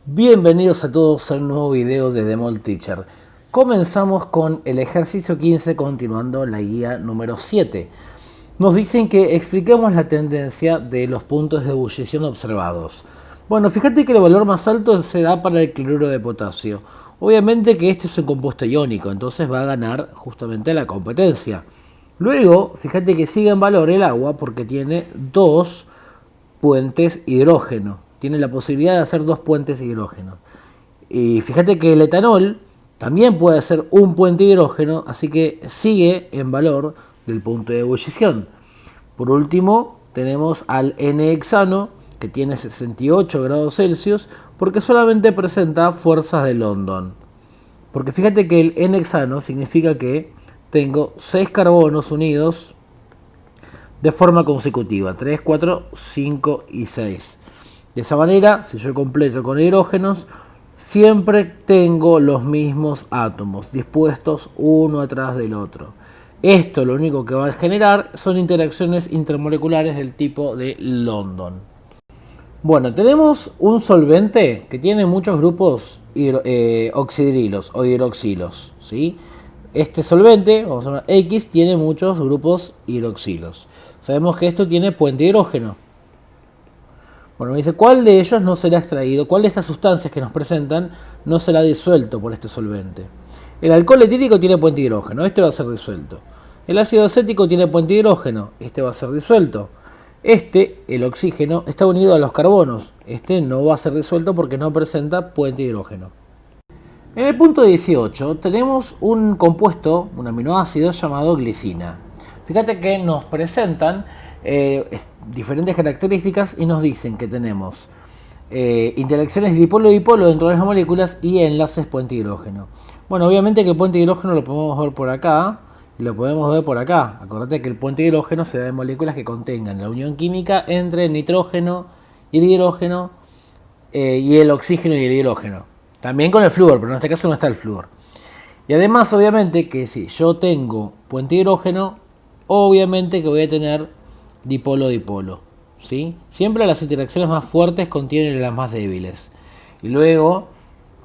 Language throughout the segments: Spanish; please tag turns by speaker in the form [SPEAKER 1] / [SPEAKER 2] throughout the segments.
[SPEAKER 1] Bienvenidos a todos a un nuevo video de Demol Teacher. Comenzamos con el ejercicio 15, continuando la guía número 7. Nos dicen que expliquemos la tendencia de los puntos de ebullición observados. Bueno, fíjate que el valor más alto será para el cloruro de potasio. Obviamente que este es un compuesto iónico, entonces va a ganar justamente la competencia. Luego, fíjate que sigue en valor el agua porque tiene dos puentes hidrógeno. Tiene la posibilidad de hacer dos puentes hidrógeno. Y fíjate que el etanol también puede hacer un puente hidrógeno, así que sigue en valor del punto de ebullición. Por último, tenemos al N-hexano, que tiene 68 grados Celsius, porque solamente presenta fuerzas de London. Porque fíjate que el N-hexano significa que tengo 6 carbonos unidos de forma consecutiva, 3, 4, 5 y 6. De esa manera, si yo completo con hidrógenos, siempre tengo los mismos átomos dispuestos uno atrás del otro. Esto lo único que va a generar son interacciones intermoleculares del tipo de London. Bueno, tenemos un solvente que tiene muchos grupos oxidrilos o hidroxilos, ¿sí? Este solvente, vamos a llamar X, tiene muchos grupos hidroxilos. Sabemos que esto tiene puente hidrógeno. Bueno, me dice, ¿cuál de ellos no será extraído? ¿Cuál de estas sustancias que nos presentan no será disuelto por este solvente? El alcohol etílico tiene puente hidrógeno, este va a ser disuelto. El ácido acético tiene puente hidrógeno, este va a ser disuelto. El oxígeno, está unido a los carbonos, este no va a ser disuelto porque no presenta puente hidrógeno. En el punto 18 tenemos un compuesto, un aminoácido llamado glicina. Fíjate que nos presentan diferentes características y nos dicen que tenemos interacciones dipolo-dipolo dentro de las moléculas y enlaces puente hidrógeno. Bueno, obviamente que el puente hidrógeno lo podemos ver por acá y lo podemos ver por acá. Acordate que el puente hidrógeno se da en moléculas que contengan la unión química entre el nitrógeno y el hidrógeno y el oxígeno y el hidrógeno. También con el flúor, pero en este caso no está el flúor. Y además, obviamente, que si yo tengo puente hidrógeno, obviamente que voy a tener dipolo-dipolo, ¿sí? Siempre las interacciones más fuertes contienen las más débiles. Y luego,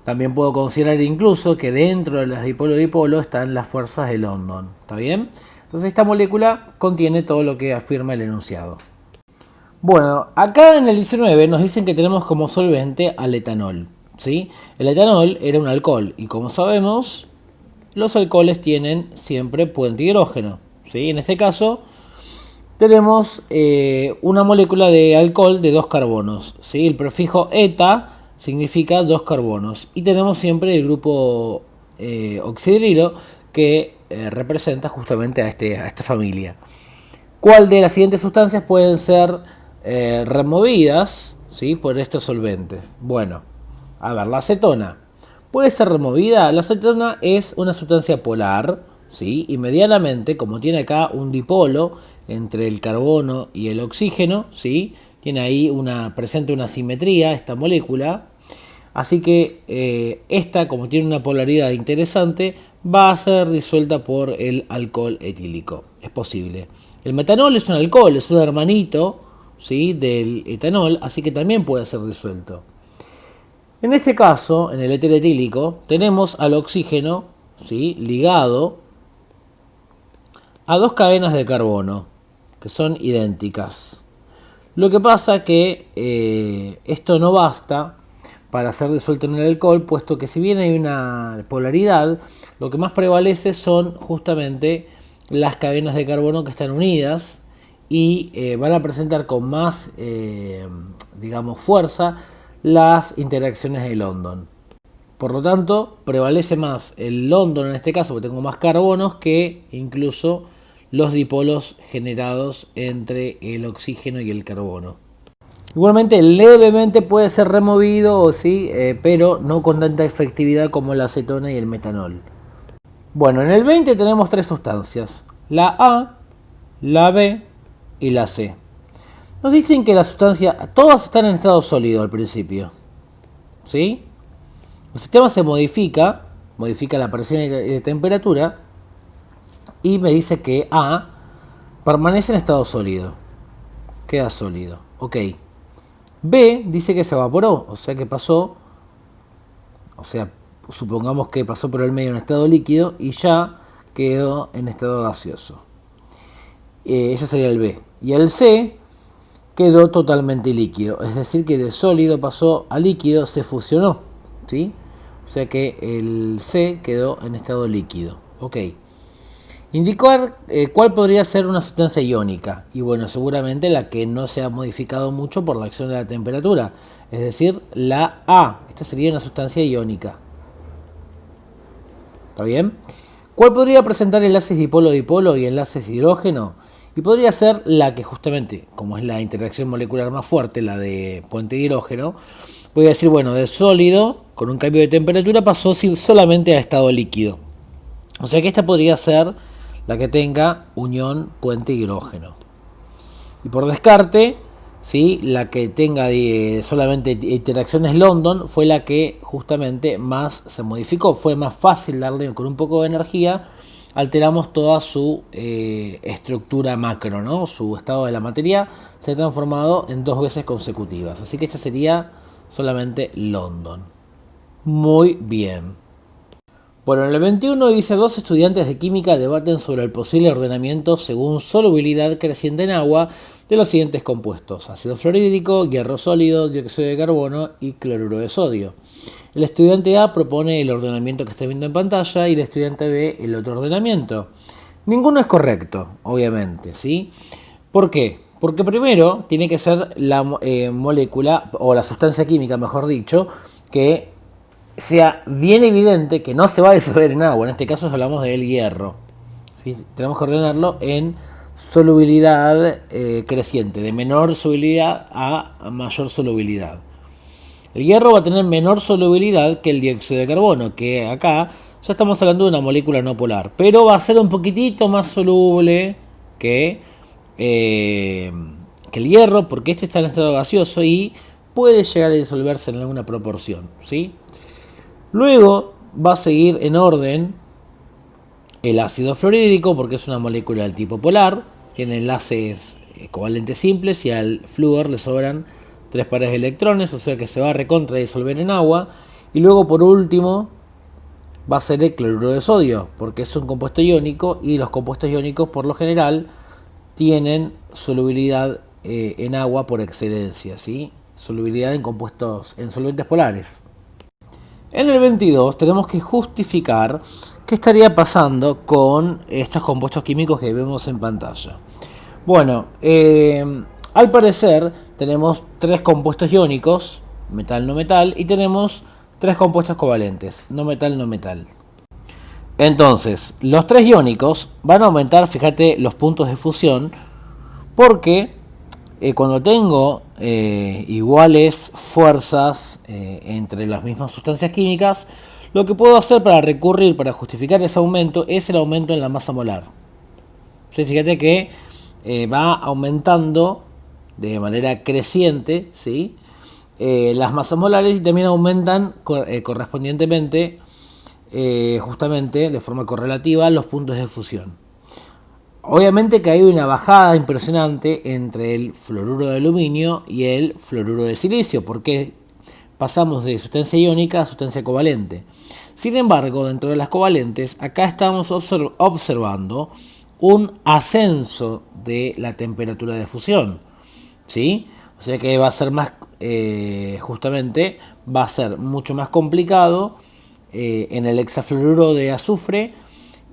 [SPEAKER 1] también puedo considerar incluso que dentro de las dipolo-dipolo están las fuerzas de London, ¿está bien? Entonces esta molécula contiene todo lo que afirma el enunciado. Bueno, acá en el 19 nos dicen que tenemos como solvente al etanol, ¿sí? El etanol era un alcohol y como sabemos, los alcoholes tienen siempre puente hidrógeno, ¿sí? En este caso tenemos una molécula de alcohol de dos carbonos, ¿sí? El prefijo eta significa dos carbonos y tenemos siempre el grupo oxidrilo que representa justamente a esta familia. ¿Cuál de las siguientes sustancias pueden ser removidas, ¿sí?, por estos solventes? Bueno, a ver, la acetona puede ser removida. La acetona es una sustancia polar, ¿sí? Y medianamente, como tiene acá un dipolo entre el carbono y el oxígeno, ¿sí?, tiene ahí presente una simetría esta molécula. Así que esta, como tiene una polaridad interesante, va a ser disuelta por el alcohol etílico. Es posible. El metanol es un alcohol, es un hermanito, ¿sí?, del etanol, así que también puede ser disuelto. En este caso, en el éter etílico, tenemos al oxígeno, ¿sí?, ligado a dos cadenas de carbono que son idénticas. Lo que pasa es que esto no basta para ser disuelto en el alcohol, puesto que si bien hay una polaridad, lo que más prevalece son justamente las cadenas de carbono que están unidas y van a presentar con más, fuerza las interacciones de London. Por lo tanto, prevalece más el London en este caso, porque tengo más carbonos, que incluso los dipolos generados entre el oxígeno y el carbono. Igualmente, levemente puede ser removido, ¿sí?, pero no con tanta efectividad como la acetona y el metanol. Bueno, en el 20 tenemos tres sustancias, la A, la B y la C. Nos dicen que la sustancia, todas están en estado sólido al principio, ¿sí? El sistema se modifica la presión y temperatura, y me dice que A permanece en estado sólido, queda sólido, ok. B dice que se evaporó, o sea que pasó O sea, supongamos que pasó por el medio en estado líquido y ya quedó en estado gaseoso. Ese sería el B. Y el C quedó totalmente líquido. Es decir, que de sólido pasó a líquido, se fusionó. ¿Sí? O sea que el C quedó en estado líquido. Ok. Indicar cuál podría ser una sustancia iónica. Y bueno, seguramente la que no se ha modificado mucho por la acción de la temperatura. Es decir, la A. Esta sería una sustancia iónica. ¿Está bien? ¿Cuál podría presentar enlaces dipolo-dipolo y enlaces hidrógeno? Y podría ser la que justamente, como es la interacción molecular más fuerte, la de puente de hidrógeno, voy a decir, bueno, de sólido, con un cambio de temperatura, pasó solamente a estado líquido. O sea que esta podría ser la que tenga unión puente hidrógeno. Y por descarte, ¿sí? La que tenga solamente interacciones London fue la que justamente más se modificó. Fue más fácil darle con un poco de energía. Alteramos toda su estructura macro, ¿no? Su estado de la materia se ha transformado en 2 veces consecutivas. Así que esta sería solamente London. Muy bien. Bueno, en el 21 dice: 2 estudiantes de química debaten sobre el posible ordenamiento según solubilidad creciente en agua de los siguientes compuestos: ácido fluorhídrico, hierro sólido, dióxido de carbono y cloruro de sodio. El estudiante A propone el ordenamiento que está viendo en pantalla y el estudiante B el otro ordenamiento. Ninguno es correcto, obviamente, ¿sí? ¿Por qué? Porque primero tiene que ser la molécula, o la sustancia química, mejor dicho, que sea bien evidente que no se va a disolver en agua. En este caso hablamos del hierro. ¿Sí? Tenemos que ordenarlo en solubilidad creciente, de menor solubilidad a mayor solubilidad. El hierro va a tener menor solubilidad que el dióxido de carbono, que acá ya estamos hablando de una molécula no polar, pero va a ser un poquitito más soluble que el hierro, porque este está en estado gaseoso y puede llegar a disolverse en alguna proporción, ¿sí? Luego va a seguir en orden el ácido fluorhídrico, porque es una molécula del tipo polar, tiene enlaces covalentes simples y al flúor le sobran 3 pares de electrones, o sea que se va a recontra disolver en agua. Y luego, por último, va a ser el cloruro de sodio, porque es un compuesto iónico y los compuestos iónicos por lo general tienen solubilidad en agua por excelencia, ¿sí? Solubilidad en compuestos, en solventes polares. En el 22 tenemos que justificar qué estaría pasando con estos compuestos químicos que vemos en pantalla. Bueno, al parecer tenemos 3 compuestos iónicos, metal, no metal, y tenemos 3 compuestos covalentes, no metal, no metal. Entonces, los 3 iónicos van a aumentar, fíjate, los puntos de fusión, porque cuando tengo iguales fuerzas entre las mismas sustancias químicas, lo que puedo hacer para recurrir, para justificar ese aumento, es el aumento en la masa molar. ¿Sí? Fíjate que va aumentando de manera creciente, ¿sí? Las masas molares, y también aumentan correspondientemente, justamente de forma correlativa, los puntos de fusión. Obviamente que hay una bajada impresionante entre el fluoruro de aluminio y el fluoruro de silicio, porque pasamos de sustancia iónica a sustancia covalente. Sin embargo, dentro de las covalentes, acá estamos observando un ascenso de la temperatura de fusión, ¿sí? O sea que va a ser más, justamente, va a ser mucho más complicado en el hexafluoruro de azufre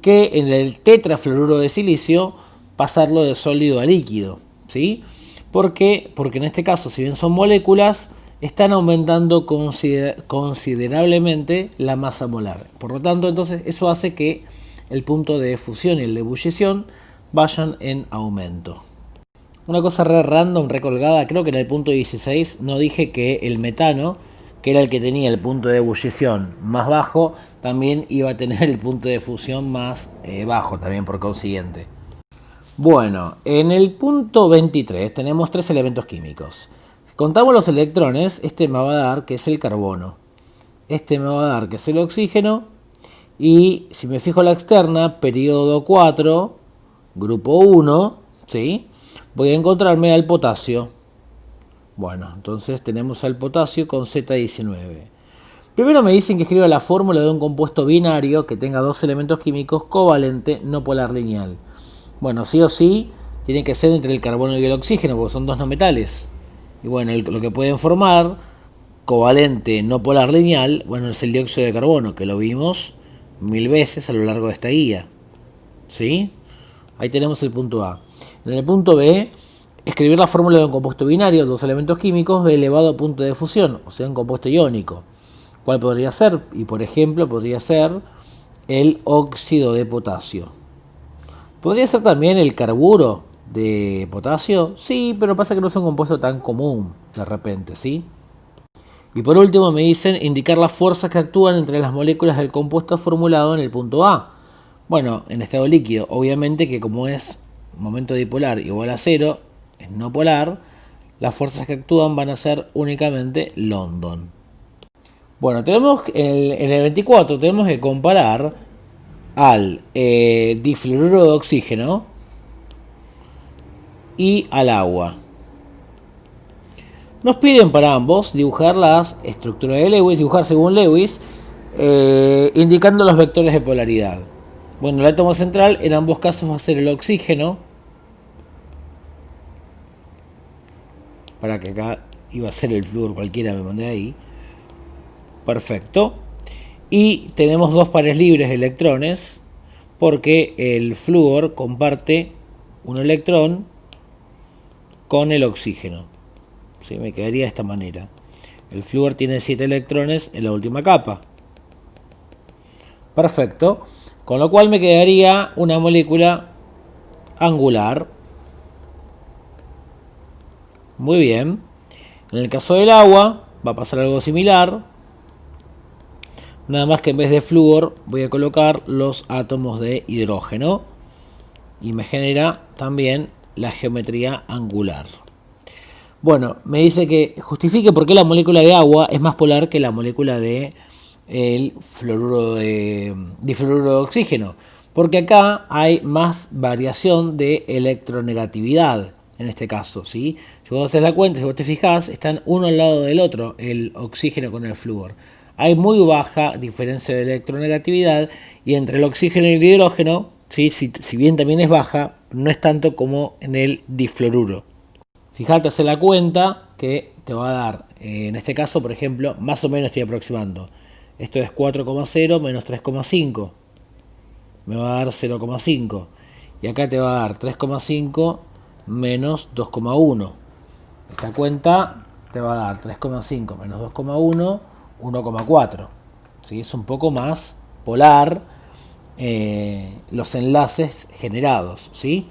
[SPEAKER 1] que en el tetrafluoruro de silicio pasarlo de sólido a líquido, ¿sí? ¿Por qué? Porque en este caso, si bien son moléculas, están aumentando considerablemente la masa molar. Por lo tanto, entonces eso hace que el punto de fusión y el de ebullición vayan en aumento. Una cosa re random, recolgada, creo que en el punto 16 no dije que el metano, que era el que tenía el punto de ebullición más bajo, también iba a tener el punto de fusión más bajo, también por consiguiente. Bueno, en el punto 23 tenemos 3 elementos químicos. Contamos los electrones, este me va a dar que es el carbono, este me va a dar que es el oxígeno, y si me fijo la externa, periodo 4, grupo 1, ¿sí? Voy a encontrarme al potasio. Bueno, entonces tenemos al potasio con Z19. Primero me dicen que escriba la fórmula de un compuesto binario que tenga dos elementos químicos covalente no polar lineal. Bueno, sí o sí, tiene que ser entre el carbono y el oxígeno, porque son dos no metales. Y bueno, lo que pueden formar, covalente no polar lineal, bueno, es el dióxido de carbono, que lo vimos 1000 veces a lo largo de esta guía. ¿Sí? Ahí tenemos el punto A. En el punto B, escribir la fórmula de un compuesto binario, dos elementos químicos de elevado punto de fusión, o sea, un compuesto iónico. ¿Cuál podría ser? Y por ejemplo, podría ser el óxido de potasio. ¿Podría ser también el carburo de potasio? Sí, pero pasa que no es un compuesto tan común de repente, ¿sí? Y por último me dicen indicar las fuerzas que actúan entre las moléculas del compuesto formulado en el punto A. Bueno, en estado líquido, obviamente que como es momento dipolar igual a cero, es no polar, las fuerzas que actúan van a ser únicamente London. Bueno, tenemos en el 24 tenemos que comparar al difluoruro de oxígeno y al agua. Nos piden para ambos dibujar las estructuras de Lewis, dibujar según Lewis, indicando los vectores de polaridad. Bueno, el átomo central en ambos casos va a ser el oxígeno. Para que acá iba a ser el flúor, cualquiera me mandé ahí. Perfecto. Y tenemos dos pares libres de electrones, porque el flúor comparte un electrón con el oxígeno. ¿Sí? Me quedaría de esta manera. El flúor tiene 7 electrones en la última capa. Perfecto. Con lo cual me quedaría una molécula angular. Muy bien. En el caso del agua va a pasar algo similar. Nada más que en vez de flúor voy a colocar los átomos de hidrógeno. Y me genera también la geometría angular. Bueno, me dice que justifique por qué la molécula de agua es más polar que la molécula de el difluoruro de oxígeno, porque acá hay más variación de electronegatividad en este caso, ¿sí? Si vos haces la cuenta, si vos te fijás, están uno al lado del otro, el oxígeno con el flúor. Hay muy baja diferencia de electronegatividad y entre el oxígeno y el hidrógeno, ¿sí? Si bien también es baja, no es tanto como en el difluoruro. Fíjate, hacer la cuenta que te va a dar, en este caso, por ejemplo, más o menos estoy aproximando. Esto es 4,0 menos 3,5. Me va a dar 0,5. Y acá te va a dar 3,5 menos 2,1. Esta cuenta te va a dar 3,5 menos 2,1, 1,4. ¿Sí? Es un poco más polar los enlaces generados, ¿sí?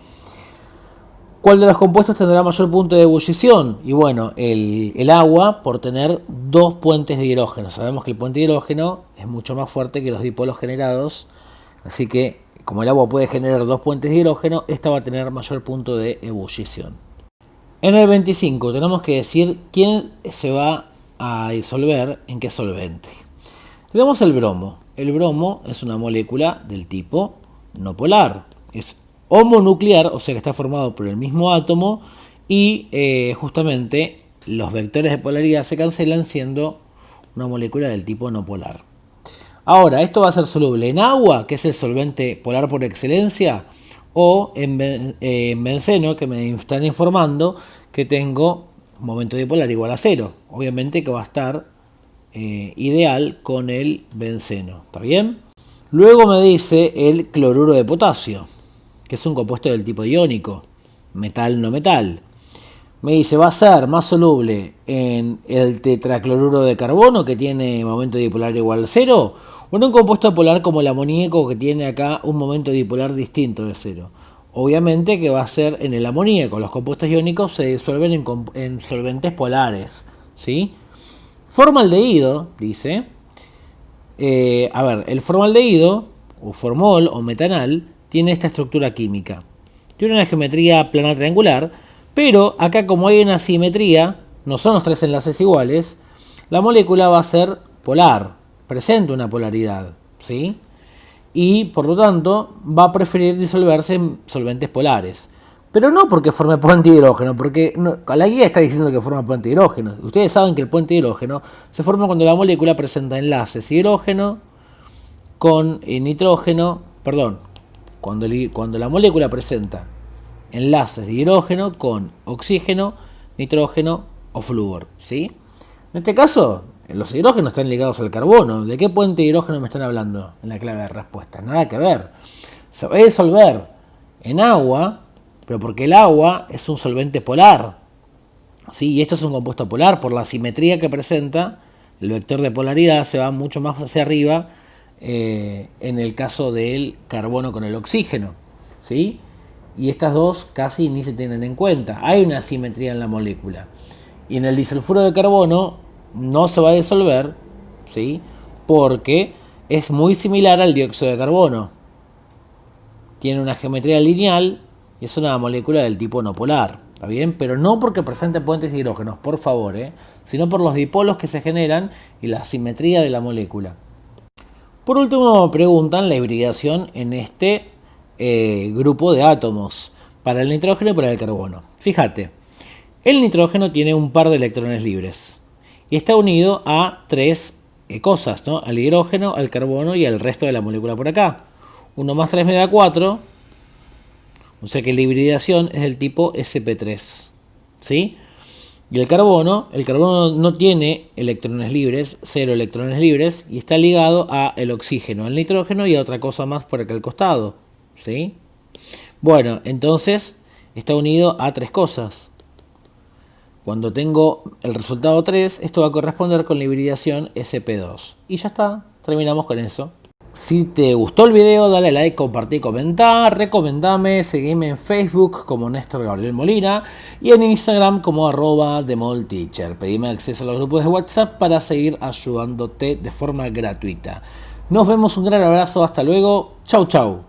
[SPEAKER 1] ¿Cuál de los compuestos tendrá mayor punto de ebullición? Y bueno, el agua por tener dos puentes de hidrógeno. Sabemos que el puente de hidrógeno es mucho más fuerte que los dipolos generados. Así que como el agua puede generar dos puentes de hidrógeno, esta va a tener mayor punto de ebullición. En el 25 tenemos que decir quién se va a disolver en qué solvente. Tenemos el bromo. El bromo es una molécula del tipo no polar. Es homonuclear, o sea que está formado por el mismo átomo y justamente los vectores de polaridad se cancelan siendo una molécula del tipo no polar. Ahora, esto va a ser soluble en agua, que es el solvente polar por excelencia, o en benceno, que me están informando que tengo momento dipolar igual a 0. Obviamente que va a estar ideal con el benceno. ¿Está bien? Luego me dice el cloruro de potasio, que es un compuesto del tipo iónico, metal no metal. Me dice, va a ser más soluble en el tetracloruro de carbono, que tiene momento dipolar igual a 0, o en un compuesto polar como el amoníaco, que tiene acá un momento dipolar distinto de 0. Obviamente que va a ser en el amoníaco. Los compuestos iónicos se disuelven en solventes polares, ¿sí? Formaldehído, dice. El formaldehído, o formol o metanal, tiene esta estructura química. Tiene una geometría plana triangular, pero acá como hay una simetría, no son los tres enlaces iguales, la molécula va a ser polar, presenta una polaridad, ¿sí? Y por lo tanto va a preferir disolverse en solventes polares. Pero no porque forme puente hidrógeno, porque no, la guía está diciendo que forma puente hidrógeno. Ustedes saben que el puente hidrógeno se forma cuando la molécula presenta enlaces hidrógeno con nitrógeno, perdón, cuando la molécula presenta enlaces de hidrógeno con oxígeno, nitrógeno o flúor, ¿sí? En este caso, los hidrógenos están ligados al carbono. ¿De qué puente de hidrógeno me están hablando en la clave de respuesta? Nada que ver. Se va a disolver en agua, pero porque el agua es un solvente polar, ¿sí? Y esto es un compuesto polar. Por la simetría que presenta, el vector de polaridad se va mucho más hacia arriba en el caso del carbono con el oxígeno, ¿sí? Y estas dos casi ni se tienen en cuenta. Hay una simetría en la molécula. Y en el disulfuro de carbono no se va a disolver, ¿sí? Porque es muy similar al dióxido de carbono. Tiene una geometría lineal y es una molécula del tipo no polar, ¿está bien? Pero no porque presente puentes de hidrógenos, por favor, sino por los dipolos que se generan y la simetría de la molécula. Por último, preguntan la hibridación en este grupo de átomos para el nitrógeno y para el carbono. Fíjate, el nitrógeno tiene un par de electrones libres y está unido a tres cosas, ¿no? Al hidrógeno, al carbono y al resto de la molécula por acá. 1 más 3 me da 4, o sea que la hibridación es del tipo sp3, ¿sí? Y el carbono no tiene electrones libres, 0 electrones libres, y está ligado a el oxígeno, al nitrógeno y a otra cosa más por acá al costado, ¿sí? Bueno, entonces está unido a tres cosas. Cuando tengo el resultado 3, esto va a corresponder con la hibridación sp2. Y ya está, terminamos con eso. Si te gustó el video, dale like, compartí, comentar, recomendame, seguime en Facebook como Néstor Gabriel Molina y en Instagram como @TheMolTeacher. Pedime acceso a los grupos de WhatsApp para seguir ayudándote de forma gratuita. Nos vemos, un gran abrazo, hasta luego, chau chau.